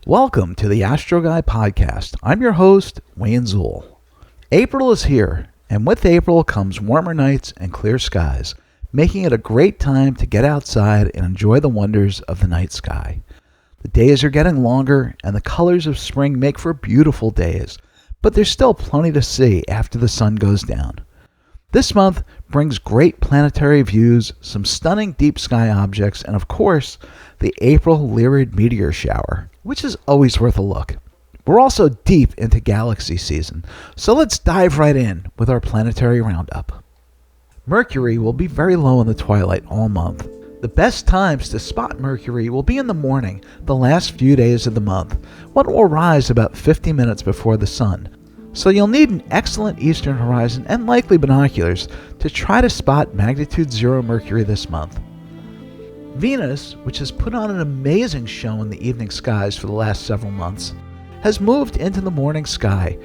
Welcome to the Astro Guy podcast. I'm your host, Wayne Zuhl. April is here, and with April comes warmer nights and clear skies, making it a great time to get outside and enjoy the wonders of the night sky. The days are getting longer, and the colors of spring make for beautiful days, but there's still plenty to see after the sun goes down. This month brings great planetary views, some stunning deep sky objects, and of course, the April Lyrid Meteor Shower, which is always worth a look. We're also deep into galaxy season, so let's dive right in with our Planetary Roundup. Mercury will be very low in the twilight all month. The best times to spot Mercury will be in the morning, the last few days of the month, when it will rise about 50 minutes before the sun. So you'll need an excellent eastern horizon and likely binoculars to try to spot magnitude 0 Mercury this month. Venus, which has put on an amazing show in the evening skies for the last several months, has moved into the morning sky,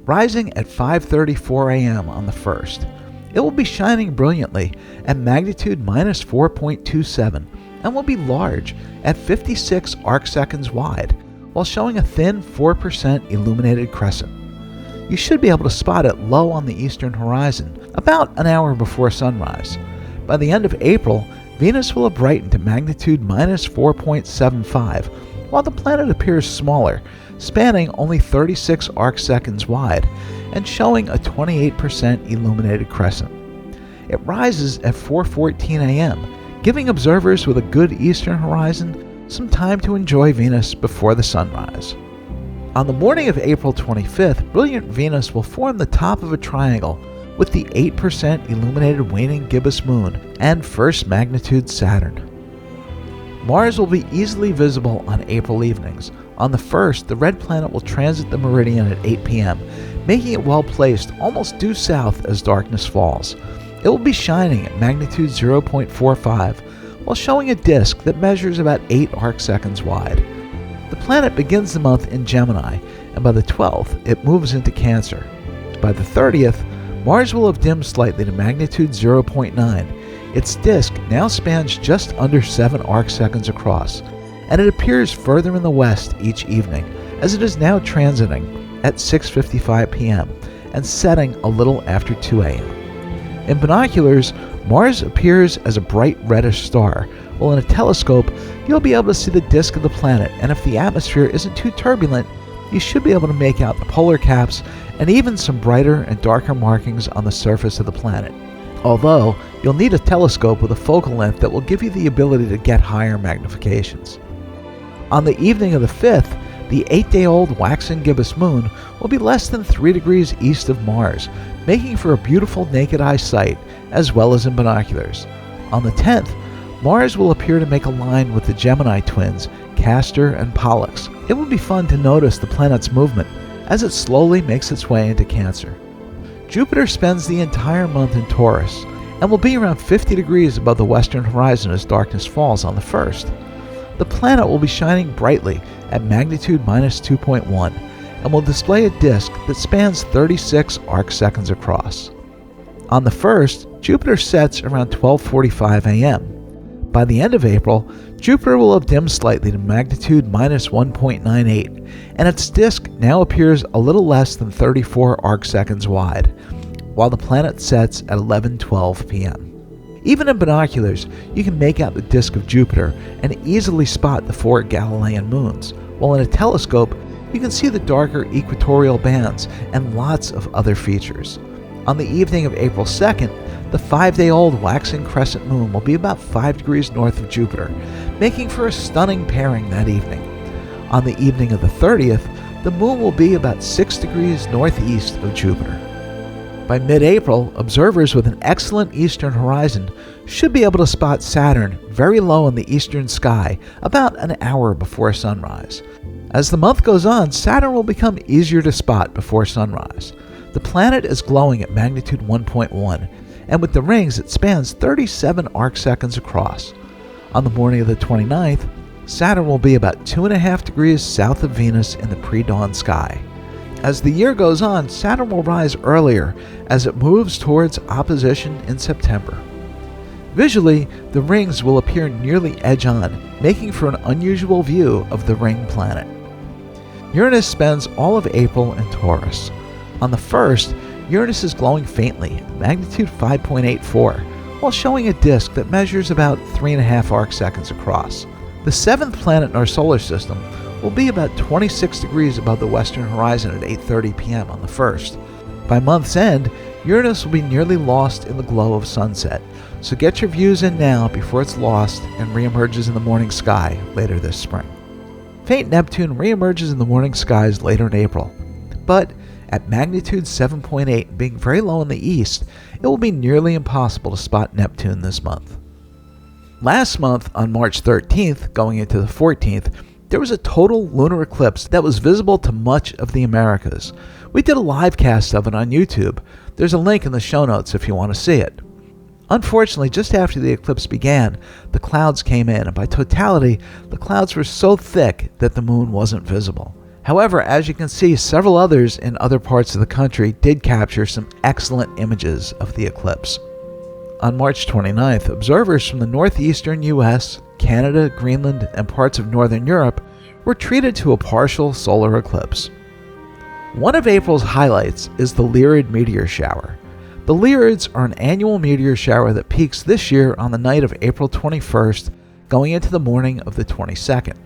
rising at 5:34 a.m. on the 1st. It will be shining brilliantly at magnitude minus 4.27 and will be large at 56 arcseconds wide, while showing a thin 4% illuminated crescent. You should be able to spot it low on the eastern horizon, about an hour before sunrise. By the end of April, Venus will have brightened to magnitude minus 4.75, while the planet appears smaller, spanning only 36 arcseconds wide, and showing a 28% illuminated crescent. It rises at 4:14 a.m., giving observers with a good eastern horizon some time to enjoy Venus before the sunrise. On the morning of April 25th, brilliant Venus will form the top of a triangle with the 8% illuminated waning gibbous moon and first magnitude Saturn. Mars will be easily visible on April evenings. On the 1st, the red planet will transit the meridian at 8 p.m., making it well placed almost due south as darkness falls. It will be shining at magnitude 0.45 while showing a disk that measures about 8 arcseconds wide. The planet begins the month in Gemini, and by the 12th, it moves into Cancer. By the 30th, Mars will have dimmed slightly to magnitude 0.9. Its disk now spans just under 7 arcseconds across, and it appears further in the west each evening, as it is now transiting at 6:55 p.m. and setting a little after 2 a.m. In binoculars, Mars appears as a bright reddish star, while in a telescope, you'll be able to see the disk of the planet, and if the atmosphere isn't too turbulent, you should be able to make out the polar caps and even some brighter and darker markings on the surface of the planet. Although, you'll need a telescope with a focal length that will give you the ability to get higher magnifications. On the evening of the 5th, the 8-day-old waxing gibbous moon will be less than 3 degrees east of Mars, making for a beautiful naked eye sight, as well as in binoculars. On the 10th, Mars will appear to make a line with the Gemini twins, Castor and Pollux. It will be fun to notice the planet's movement as it slowly makes its way into Cancer. Jupiter spends the entire month in Taurus and will be around 50 degrees above the western horizon as darkness falls on the 1st. The planet will be shining brightly at magnitude minus 2.1 and will display a disk that spans 36 arcseconds across. On the 1st, Jupiter sets around 12:45 a.m. By the end of April, Jupiter will have dimmed slightly to magnitude minus 1.98, and its disk now appears a little less than 34 arcseconds wide, while the planet sets at 11:12 p.m. Even in binoculars, you can make out the disk of Jupiter and easily spot the 4 Galilean moons, while in a telescope, you can see the darker equatorial bands and lots of other features. On the evening of April 2nd, the 5-day-old waxing crescent moon will be about 5 degrees north of Jupiter, making for a stunning pairing that evening. On the evening of the 30th, the moon will be about 6 degrees northeast of Jupiter. By mid-April, observers with an excellent eastern horizon should be able to spot Saturn very low in the eastern sky about an hour before sunrise. As the month goes on, Saturn will become easier to spot before sunrise. The planet is glowing at magnitude 1.1, and with the rings it spans 37 arcseconds across. On the morning of the 29th, Saturn will be about 2.5 degrees south of Venus in the pre-dawn sky. As the year goes on, Saturn will rise earlier as it moves towards opposition in September. Visually, the rings will appear nearly edge-on, making for an unusual view of the ring planet. Uranus spends all of April in Taurus. On the 1st, Uranus is glowing faintly, magnitude 5.84, while showing a disk that measures about 3.5 arcseconds across. The 7th planet in our solar system will be about 26 degrees above the western horizon at 8:30 p.m. on the 1st. By month's end, Uranus will be nearly lost in the glow of sunset, so get your views in now before it's lost and reemerges in the morning sky later this spring. Faint Neptune reemerges in the morning skies later in April, but at magnitude 7.8 being very low in the east, it will be nearly impossible to spot Neptune this month. Last month, on March 13th, going into the 14th, there was a total lunar eclipse that was visible to much of the Americas. We did a live cast of it on YouTube. There's a link in the show notes if you want to see it. Unfortunately, just after the eclipse began, the clouds came in, and by totality, the clouds were so thick that the moon wasn't visible. However, as you can see, several others in other parts of the country did capture some excellent images of the eclipse. On March 29th, observers from the northeastern US, Canada, Greenland, and parts of northern Europe were treated to a partial solar eclipse. One of April's highlights is the Lyrid Meteor Shower. The Lyrids are an annual meteor shower that peaks this year on the night of April 21st, going into the morning of the 22nd.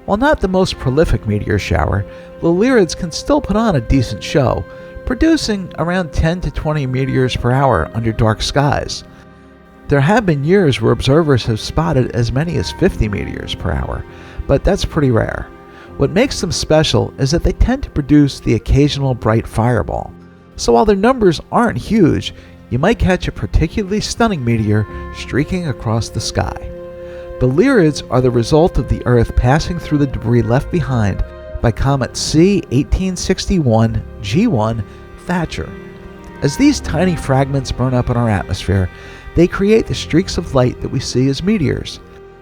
While not the most prolific meteor shower, the Lyrids can still put on a decent show, producing around 10 to 20 meteors per hour under dark skies. There have been years where observers have spotted as many as 50 meteors per hour, but that's pretty rare. What makes them special is that they tend to produce the occasional bright fireball. So while their numbers aren't huge, you might catch a particularly stunning meteor streaking across the sky. The Lyrids are the result of the Earth passing through the debris left behind by comet C-1861 G1 Thatcher. As these tiny fragments burn up in our atmosphere, they create the streaks of light that we see as meteors.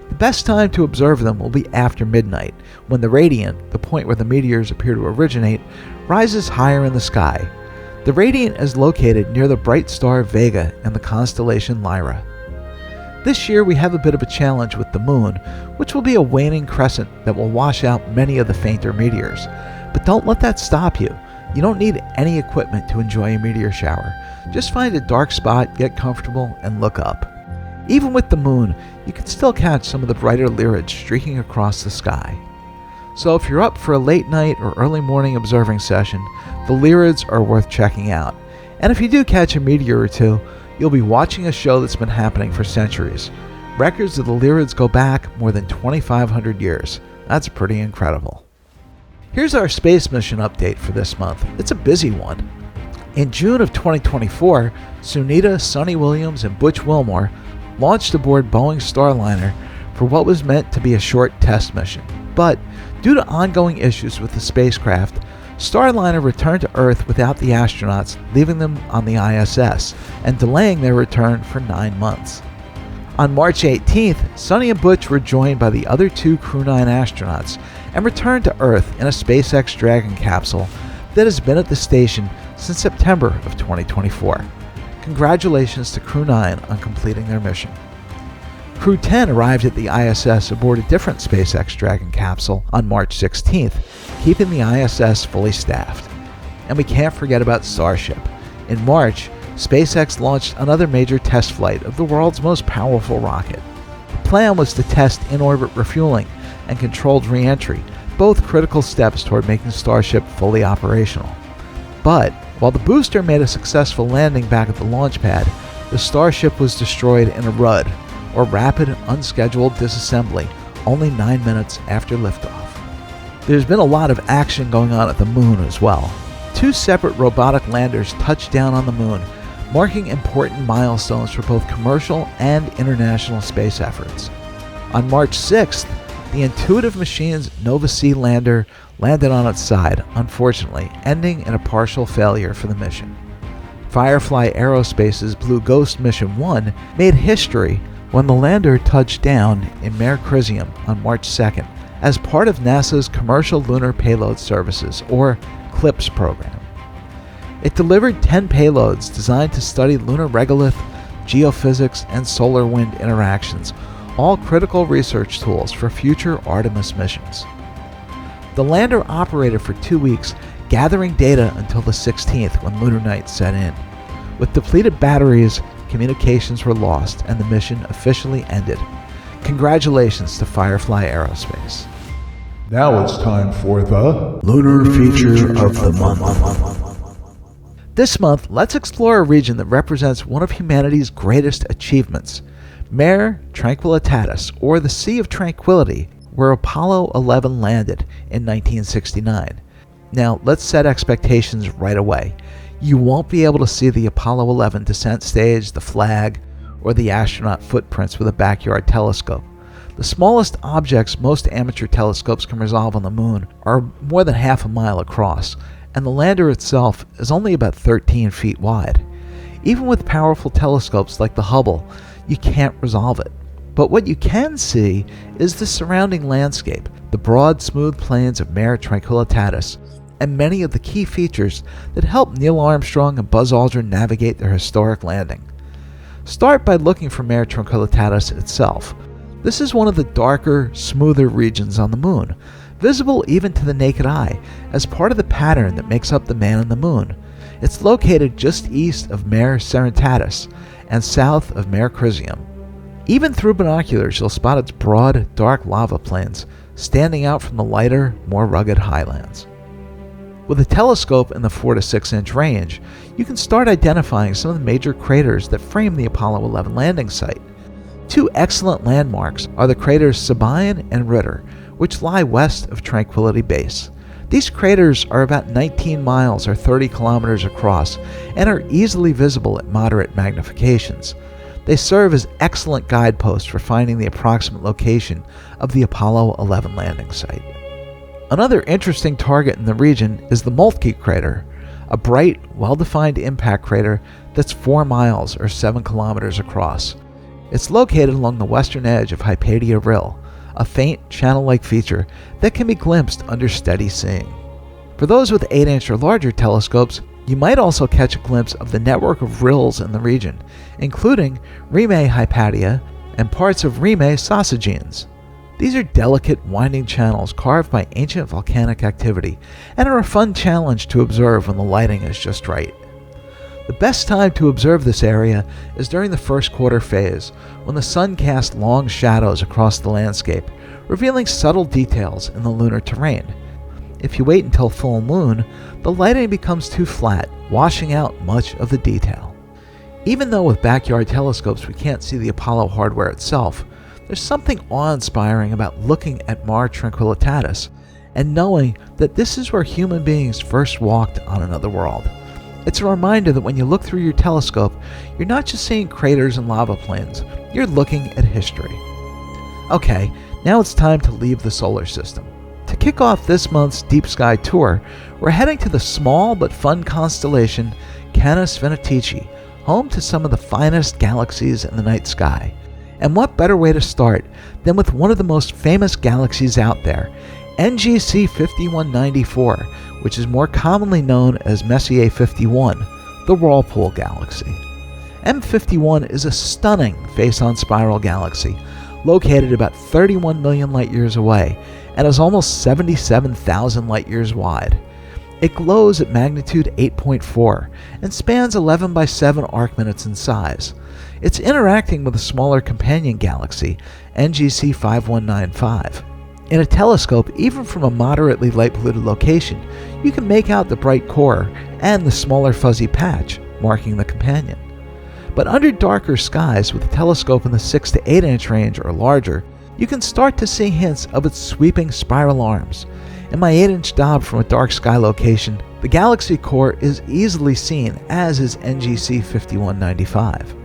The best time to observe them will be after midnight, when the radiant, the point where the meteors appear to originate, rises higher in the sky. The radiant is located near the bright star Vega in the constellation Lyra. This year we have a bit of a challenge with the moon, which will be a waning crescent that will wash out many of the fainter meteors. But don't let that stop you. You don't need any equipment to enjoy a meteor shower. Just find a dark spot, get comfortable, and look up. Even with the moon, you can still catch some of the brighter Lyrids streaking across the sky. So if you're up for a late night or early morning observing session, the Lyrids are worth checking out. And if you do catch a meteor or two, you'll be watching a show that's been happening for centuries. Records of the Lyrids go back more than 2,500 years. That's pretty incredible. Here's our space mission update for this month. It's a busy one. In June of 2024, Sunita, Sonny Williams, and Butch Wilmore launched aboard Boeing's Starliner for what was meant to be a short test mission. But due to ongoing issues with the spacecraft, Starliner returned to Earth without the astronauts, leaving them on the ISS and delaying their return for 9 months. On March 18th, Sonny and Butch were joined by the other 2 Crew 9 astronauts and returned to Earth in a SpaceX Dragon capsule that has been at the station since September of 2024. Congratulations to Crew 9 on completing their mission. Crew 10 arrived at the ISS aboard a different SpaceX Dragon capsule on March 16th, keeping the ISS fully staffed. And we can't forget about Starship. In March, SpaceX launched another major test flight of the world's most powerful rocket. The plan was to test in-orbit refueling and controlled re-entry, both critical steps toward making Starship fully operational. But while the booster made a successful landing back at the launch pad, the Starship was destroyed in a RUD, or Rapid Unscheduled Disassembly, only 9 minutes after liftoff. There's been a lot of action going on at the moon as well. 2 separate robotic landers touched down on the moon, marking important milestones for both commercial and international space efforts. On March 6th, the Intuitive Machines Nova C lander landed on its side, unfortunately, ending in a partial failure for the mission. Firefly Aerospace's Blue Ghost Mission 1 made history when the lander touched down in Mare Crisium on March 2nd as part of NASA's Commercial Lunar Payload Services, or Eclipse program. It delivered 10 payloads designed to study lunar regolith, geophysics, and solar wind interactions, all critical research tools for future Artemis missions. The lander operated for 2 weeks, gathering data until the 16th when lunar night set in. With depleted batteries, communications were lost and the mission officially ended. Congratulations to Firefly Aerospace. Now it's time for the Lunar Feature of the Month. This month, let's explore a region that represents one of humanity's greatest achievements, Mare Tranquillitatis, or the Sea of Tranquility, where Apollo 11 landed in 1969. Now, let's set expectations right away. You won't be able to see the Apollo 11 descent stage, the flag, or the astronaut footprints with a backyard telescope. The smallest objects most amateur telescopes can resolve on the moon are more than half a mile across, and the lander itself is only about 13 feet wide. Even with powerful telescopes like the Hubble, you can't resolve it. But what you can see is the surrounding landscape, the broad, smooth plains of Mare Tranquillitatis, and many of the key features that helped Neil Armstrong and Buzz Aldrin navigate their historic landing. Start by looking for Mare Tranquillitatis itself. This is one of the darker, smoother regions on the moon, visible even to the naked eye, as part of the pattern that makes up the man on the moon. It's located just east of Mare Serenitatis and south of Mare Crisium. Even through binoculars, you'll spot its broad, dark lava plains standing out from the lighter, more rugged highlands. With a telescope in the 4 to 6 inch range, you can start identifying some of the major craters that frame the Apollo 11 landing site. Two excellent landmarks are the craters Sabine and Ritter, which lie west of Tranquility Base. These craters are about 19 miles or 30 kilometers across and are easily visible at moderate magnifications. They serve as excellent guideposts for finding the approximate location of the Apollo 11 landing site. Another interesting target in the region is the Moltke crater, a bright, well-defined impact crater that's 4 miles or 7 kilometers across. It's located along the western edge of Hypatia Rill, a faint channel-like feature that can be glimpsed under steady seeing. For those with 8-inch or larger telescopes, you might also catch a glimpse of the network of rills in the region, including Rimae Hypatia and parts of Rimae Sausagenes. These are delicate, winding channels carved by ancient volcanic activity and are a fun challenge to observe when the lighting is just right. The best time to observe this area is during the first quarter phase, when the sun casts long shadows across the landscape, revealing subtle details in the lunar terrain. If you wait until full moon, the lighting becomes too flat, washing out much of the detail. Even though with backyard telescopes we can't see the Apollo hardware itself, there's something awe-inspiring about looking at Mare Tranquillitatis and knowing that this is where human beings first walked on another world. It's a reminder that when you look through your telescope, you're not just seeing craters and lava plains, you're looking at history. Okay, now it's time to leave the solar system. To kick off this month's Deep Sky tour, we're heading to the small but fun constellation Canes Venatici, home to some of the finest galaxies in the night sky. And what better way to start than with one of the most famous galaxies out there, NGC 5194, which is more commonly known as Messier 51, the Whirlpool Galaxy. M51 is a stunning face-on spiral galaxy, located about 31 million light-years away, and is almost 77,000 light-years wide. It glows at magnitude 8.4 and spans 11 by 7 arc-minutes in size. It's interacting with a smaller companion galaxy, NGC 5195. In a telescope, even from a moderately light-polluted location, you can make out the bright core and the smaller fuzzy patch marking the companion. But under darker skies with a telescope in the 6 to 8 inch range or larger, you can start to see hints of its sweeping spiral arms. In my 8-inch Dob from a dark sky location, the galaxy core is easily seen, as is NGC 5195.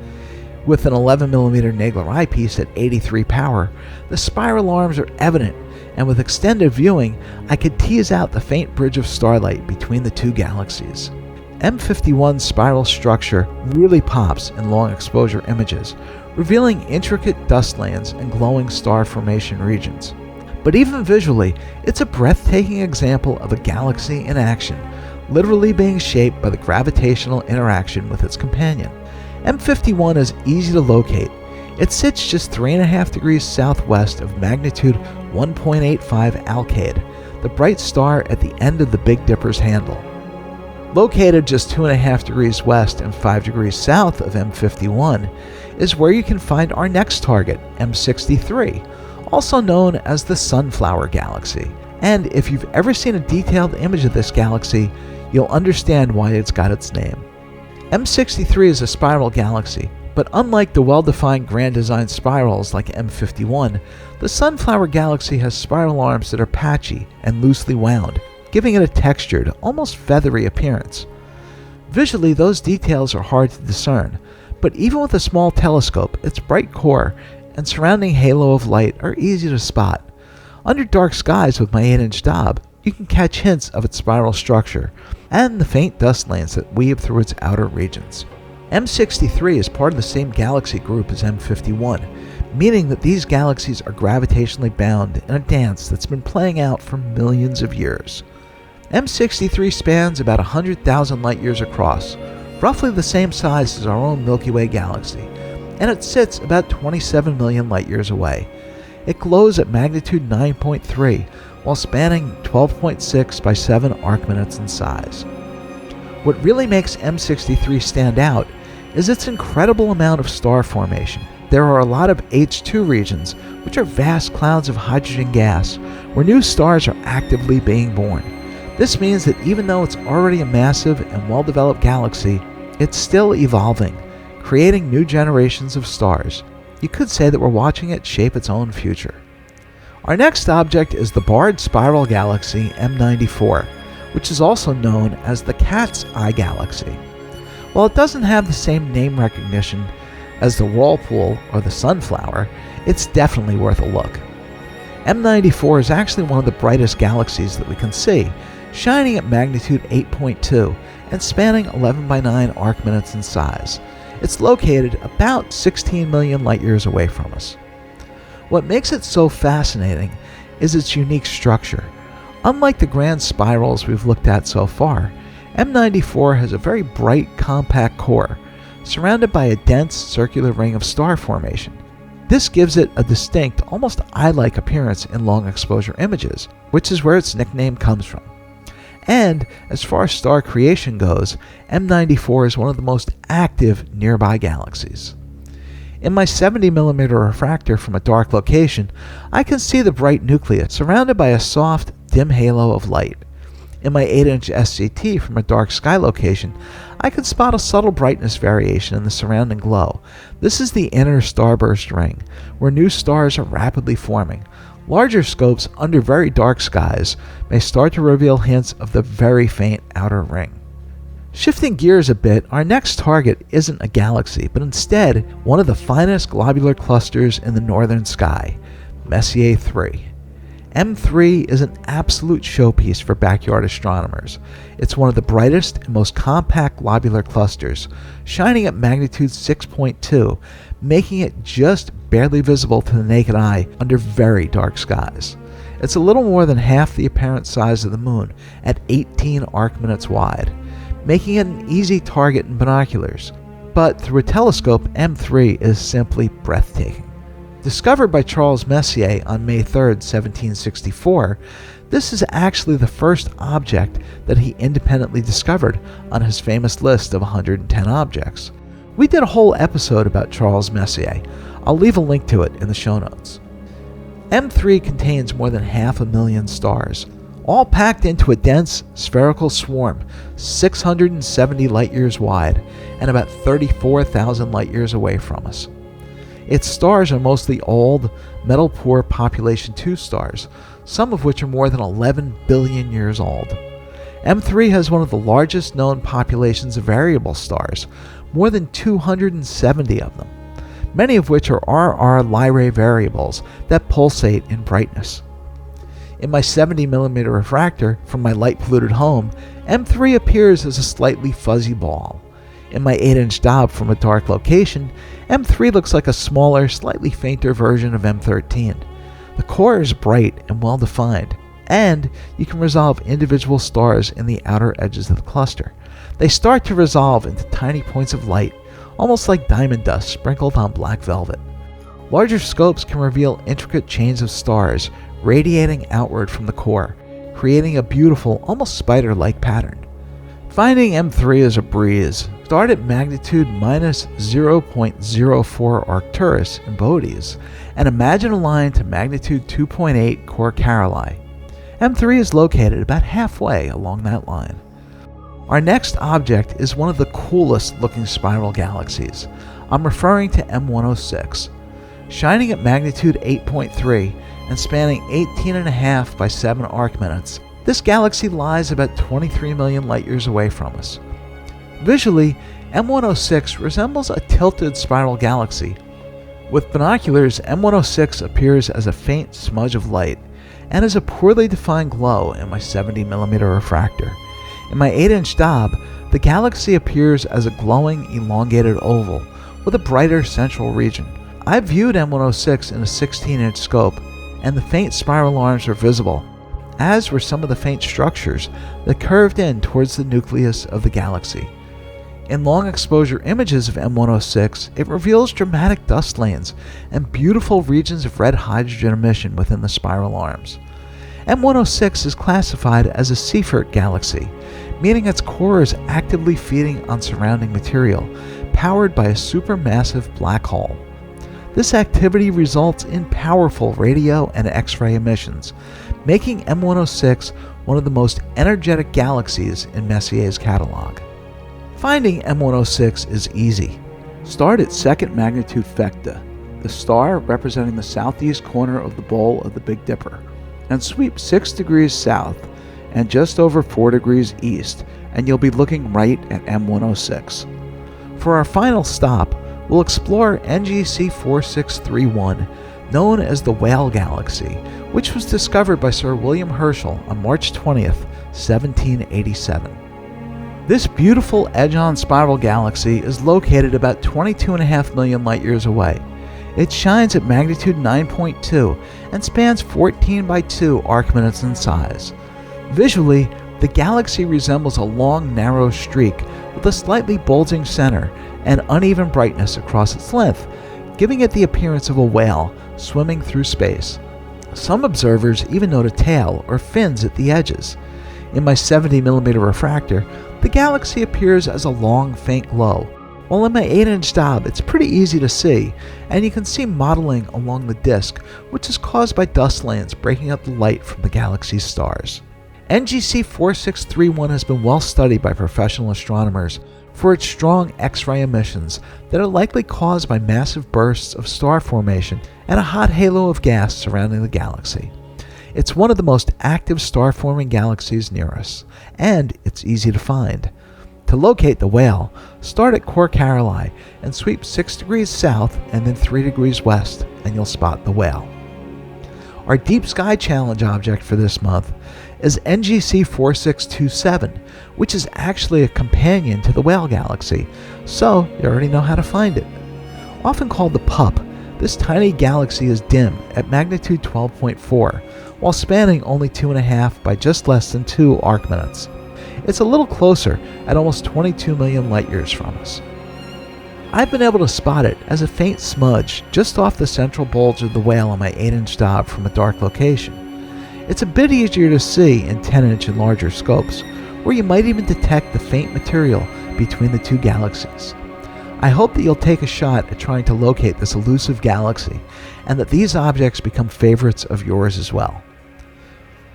With an 11mm Nagler eyepiece at 83 power, the spiral arms are evident, and with extended viewing, I could tease out the faint bridge of starlight between the two galaxies. M51's spiral structure really pops in long exposure images, revealing intricate dust lanes and glowing star formation regions. But even visually, it's a breathtaking example of a galaxy in action, literally being shaped by the gravitational interaction with its companion. M51 is easy to locate. It sits just 3.5 degrees southwest of magnitude 1.85 Alcade, the bright star at the end of the Big Dipper's handle. Located just 2.5 degrees west and 5 degrees south of M51 is where you can find our next target, M63, also known as the Sunflower Galaxy. And if you've ever seen a detailed image of this galaxy, you'll understand why it's got its name. M63 is a spiral galaxy, but unlike the well-defined grand design spirals like M51, the Sunflower Galaxy has spiral arms that are patchy and loosely wound, giving it a textured, almost feathery appearance. Visually, those details are hard to discern, but even with a small telescope, its bright core and surrounding halo of light are easy to spot. Under dark skies with my 8-inch Dob, you can catch hints of its spiral structure and the faint dust lanes that weave through its outer regions. M63 is part of the same galaxy group as M51, meaning that these galaxies are gravitationally bound in a dance that's been playing out for millions of years. M63 spans about 100,000 light-years across, roughly the same size as our own Milky Way galaxy, and it sits about 27 million light-years away. It glows at magnitude 9.3, while spanning 12.6 by 7 arc-minutes in size. What really makes M63 stand out is its incredible amount of star formation. There are a lot of H2 regions, which are vast clouds of hydrogen gas, where new stars are actively being born. This means that even though it's already a massive and well-developed galaxy, it's still evolving, creating new generations of stars. You could say that we're watching it shape its own future. Our next object is the barred spiral galaxy M94, which is also known as the Cat's Eye Galaxy. While it doesn't have the same name recognition as the Whirlpool or the Sunflower, it's definitely worth a look. M94 is actually one of the brightest galaxies that we can see, shining at magnitude 8.2 and spanning 11 by 9 arc-minutes in size. It's located about 16 million light-years away from us. What makes it so fascinating is its unique structure. Unlike the grand spirals we've looked at so far, M94 has a very bright, compact core, surrounded by a dense circular ring of star formation. This gives it a distinct, almost eye-like appearance in long-exposure images, which is where its nickname comes from. And as far as star creation goes, M94 is one of the most active nearby galaxies. In my 70mm refractor from a dark location, I can see the bright nucleus surrounded by a soft, dim halo of light. In my 8-inch SCT from a dark sky location, I can spot a subtle brightness variation in the surrounding glow. This is the inner starburst ring, where new stars are rapidly forming. Larger scopes under very dark skies may start to reveal hints of the very faint outer ring. Shifting gears a bit, our next target isn't a galaxy, but instead one of the finest globular clusters in the northern sky, Messier 3. M3 is an absolute showpiece for backyard astronomers. It's one of the brightest and most compact globular clusters, shining at magnitude 6.2, making it just barely visible to the naked eye under very dark skies. It's a little more than half the apparent size of the Moon, at 18 arc-minutes wide, making it an easy target in binoculars. But through a telescope, M3 is simply breathtaking. Discovered by Charles Messier on May 3, 1764, this is actually the first object that he independently discovered on his famous list of 110 objects. We did a whole episode about Charles Messier. I'll leave a link to it in the show notes. M3 contains more than 500,000 stars, all packed into a dense spherical swarm 670 light-years wide and about 34,000 light-years away from us. Its stars are mostly old, metal-poor population 2 stars, some of which are more than 11 billion years old. M3 has one of the largest known populations of variable stars, more than 270 of them, many of which are RR Lyrae variables that pulsate in brightness. In my 70mm refractor from my light-polluted home, M3 appears as a slightly fuzzy ball. In my 8-inch Dob from a dark location, M3 looks like a smaller, slightly fainter version of M13. The core is bright and well-defined, and you can resolve individual stars in the outer edges of the cluster. They start to resolve into tiny points of light, almost like diamond dust sprinkled on black velvet. Larger scopes can reveal intricate chains of stars radiating outward from the core, creating a beautiful, almost spider-like pattern. Finding M3 is a breeze. Start at magnitude minus 0.04 Arcturus in Bodes, and imagine a line to magnitude 2.8 Callie. M3 is located about halfway along that line. Our next object is one of the coolest looking spiral galaxies. I'm referring to M106. Shining at magnitude 8.3 and spanning 18.5 by 7 arc minutes, this galaxy lies about 23 million light-years away from us. Visually, M106 resembles a tilted spiral galaxy. With binoculars, M106 appears as a faint smudge of light and as a poorly defined glow in my 70mm refractor. In my 8-inch Dob, the galaxy appears as a glowing, elongated oval with a brighter central region. I viewed M106 in a 16-inch scope, and the faint spiral arms were visible, as were some of the faint structures that curved in towards the nucleus of the galaxy. In long exposure images of M106, it reveals dramatic dust lanes and beautiful regions of red hydrogen emission within the spiral arms. M106 is classified as a Seyfert galaxy, meaning its core is actively feeding on surrounding material, powered by a supermassive black hole. This activity results in powerful radio and X-ray emissions, making M106 one of the most energetic galaxies in Messier's catalog. Finding M106 is easy. Start at second magnitude Theta, the star representing the southeast corner of the bowl of the Big Dipper, and sweep 6 degrees south and just over 4 degrees east, and you'll be looking right at M106. For our final stop, we'll explore NGC 4631, known as the Whale Galaxy, which was discovered by Sir William Herschel on March 20th, 1787. This beautiful edge-on spiral galaxy is located about 22.5 million light-years away. It shines at magnitude 9.2 and spans 14 by 2 arc minutes in size. Visually, the galaxy resembles a long, narrow streak with a slightly bulging center and uneven brightness across its length, giving it the appearance of a whale swimming through space. Some observers even note a tail or fins at the edges. In my 70mm refractor, the galaxy appears as a long, faint glow, while in my 8-inch Dob it's pretty easy to see, and you can see modeling along the disk, which is caused by dust lanes breaking up the light from the galaxy's stars. NGC 4631 has been well studied by professional astronomers for its strong X-ray emissions that are likely caused by massive bursts of star formation and a hot halo of gas surrounding the galaxy. It's one of the most active star-forming galaxies near us, and it's easy to find. To locate the whale, start at Callie and sweep 6 degrees south and then 3 degrees west, and you'll spot the whale. Our Deep Sky Challenge object for this month is NGC 4627, which is actually a companion to the Whale Galaxy, so you already know how to find it. Often called the Pup, this tiny galaxy is dim at magnitude 12.4, while spanning only 2.5 by just less than 2 arc minutes. It's a little closer at almost 22 million light-years from us. I've been able to spot it as a faint smudge just off the central bulge of the whale on my 8-inch Dob from a dark location. It's a bit easier to see in 10-inch and larger scopes, where you might even detect the faint material between the two galaxies. I hope that you'll take a shot at trying to locate this elusive galaxy, and that these objects become favorites of yours as well.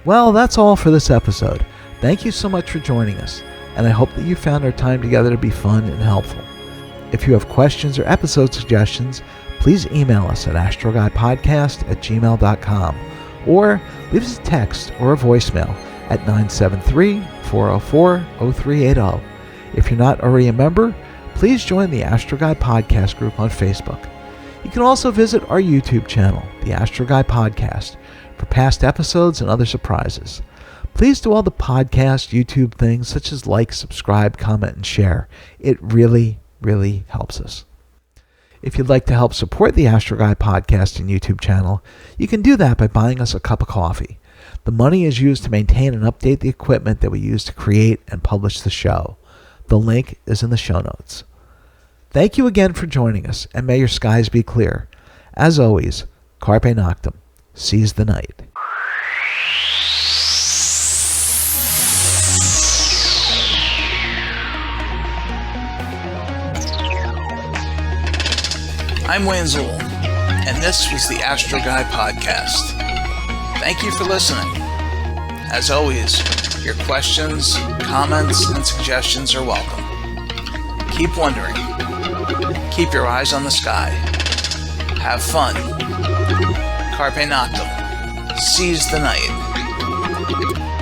Well, that's all for this episode. Thank you so much for joining us, and I hope that you found our time together to be fun and helpful. If you have questions or episode suggestions, please email us at astroguypodcast@gmail.com or leave us a text or a voicemail at 973-404-0380. If you're not already a member, please join the Astro Guy Podcast group on Facebook. You can also visit our YouTube channel, the Astro Guy Podcast, for past episodes and other surprises. Please do all the podcast, YouTube things such as like, subscribe, comment, and share. It really helps us. If you'd like to help support the Astro Guy Podcast and YouTube channel, you can do that by buying us a cup of coffee. The money is used to maintain and update the equipment that we use to create and publish the show. The link is in the show notes. Thank you again for joining us, and may your skies be clear. As always, Carpe Noctem. Seize the night. I'm Zuhl, and this was the Astro Guy Podcast. Thank you for listening. As always, your questions, comments, and suggestions are welcome. Keep wondering. Keep your eyes on the sky. Have fun. Carpe noctem. Seize the night.